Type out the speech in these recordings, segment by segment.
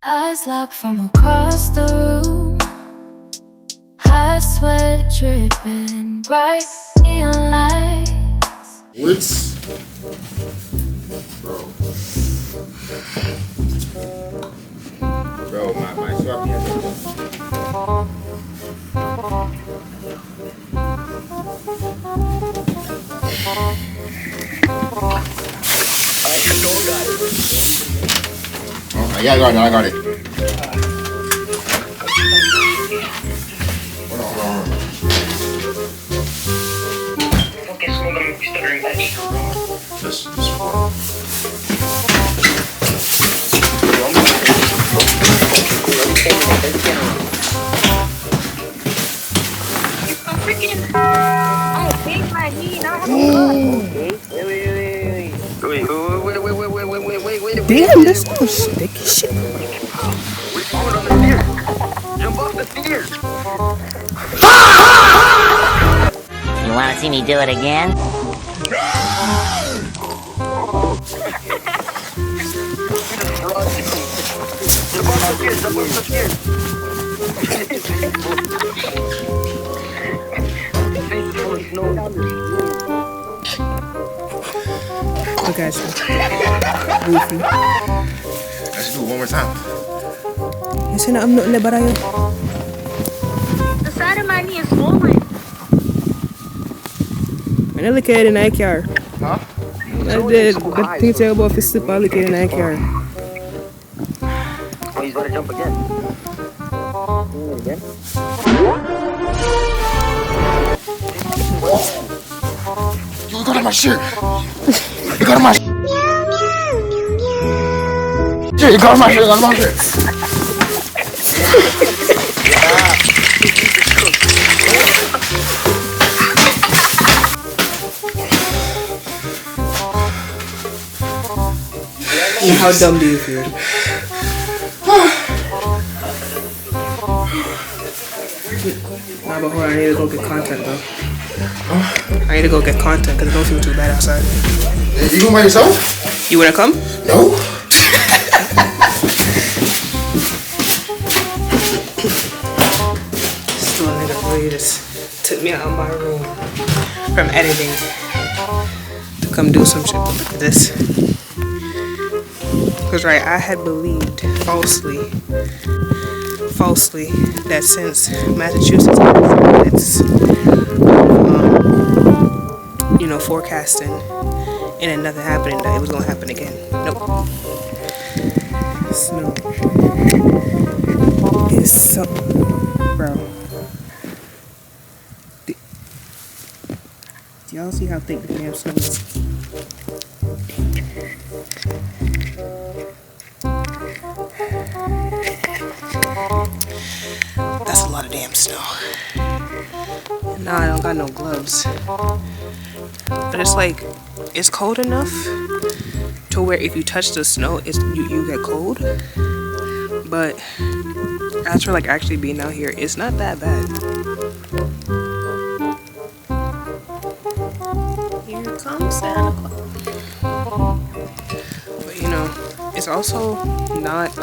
Eyes locked from across the room, hot sweat dripping, bright neon lights. What's bro, my swap here. Oh, yeah, I got it. Hold on. This one. I'm gonna take my heat. Now I have a gun. Damn, that's some sticky shit. We falling on the stairs. Jump off the stairs. You wanna see me do it again? Jump off the stairs. Look at you. Goofy. Let's do it one more time. Kasi na amno na barayo. The side of my knee is swollen. Ano kaya din ay kyar? Huh? Ba't tingin about if slip all kaya din ay kyar? Oh, he's gonna jump again. You got my shit. You got my shit. Yeah, you got my shit. How dumb do you feel? Nah, but hold on, I need to go get content though. I need to go get content because it don't feel too bad outside. You going by yourself? You wanna come? No. Still a nigga really just took me out of my room from editing to come do some shit. But look at this. Because right, I had believed falsely that since Massachusetts had 4 minutes forecasting and then nothing happening, that it was gonna happen again. Nope. Snow is so, bro. Do y'all see how thick the damn snow is? That's a lot of damn snow. Nah, I don't got no gloves. But it's like, it's cold enough to where if you touch the snow, you get cold. But as for like actually being out here, it's not that bad. Here comes Santa Claus. But you know, it's also not,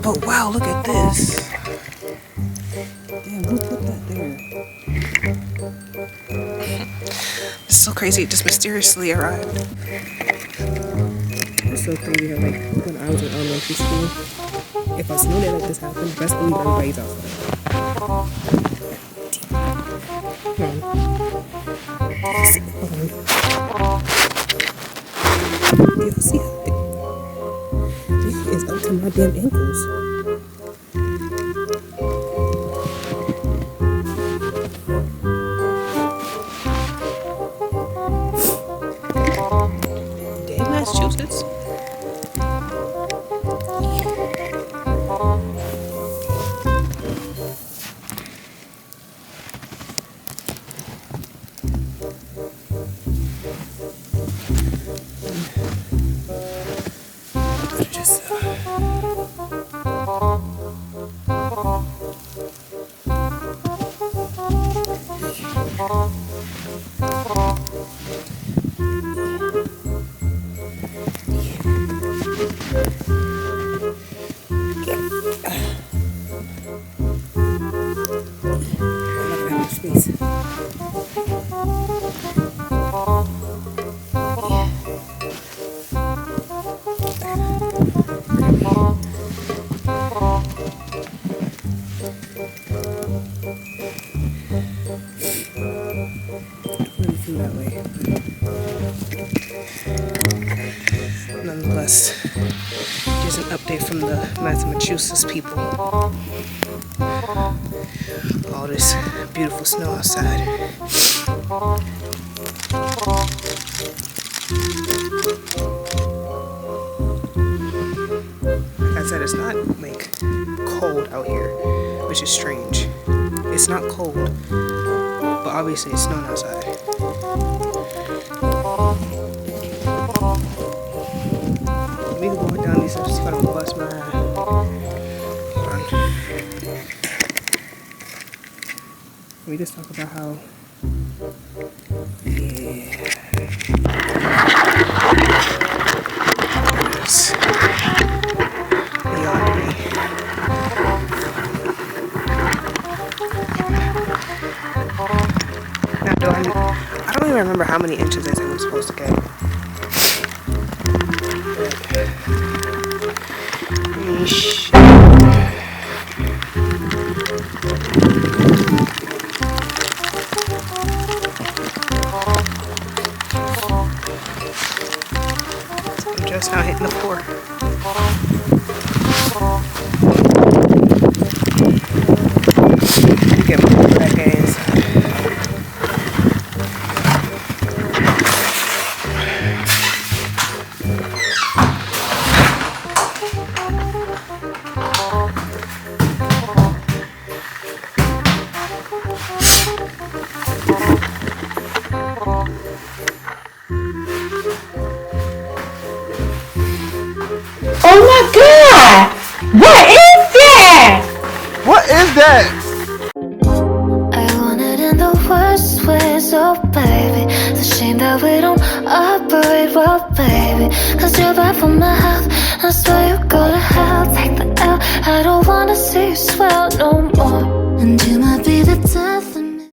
but wow, look at this. Damn, who put that there? It's so crazy, it just mysteriously arrived. It's so crazy how like when I was in elementary school, if a snow day like this happened, best believe everybody's outside. Do you see how thick? This is up to my damn ankles. Damn Massachusetts. That way. Nonetheless, here's an update from the Massachusetts people. All this beautiful snow outside. Like I said, it's not like cold out here, which is strange. It's not cold, but obviously it's snowing outside. We can go down these steps. It's gonna bust my eye. Hold on. We just talk about how. Yeah. Yes. Beyond me. Now, I don't even remember how many inches I said we were supposed to get. Yeesh. I'm just now hitting the floor. Get my back inside. Oh my god! What is that? What is that? I want it in the worst ways, oh baby. It's a shame that we don't operate well, baby. Cause you're bad for my health. I swear you go to hell, take the L. I don't wanna see you swell no more. And you might be the death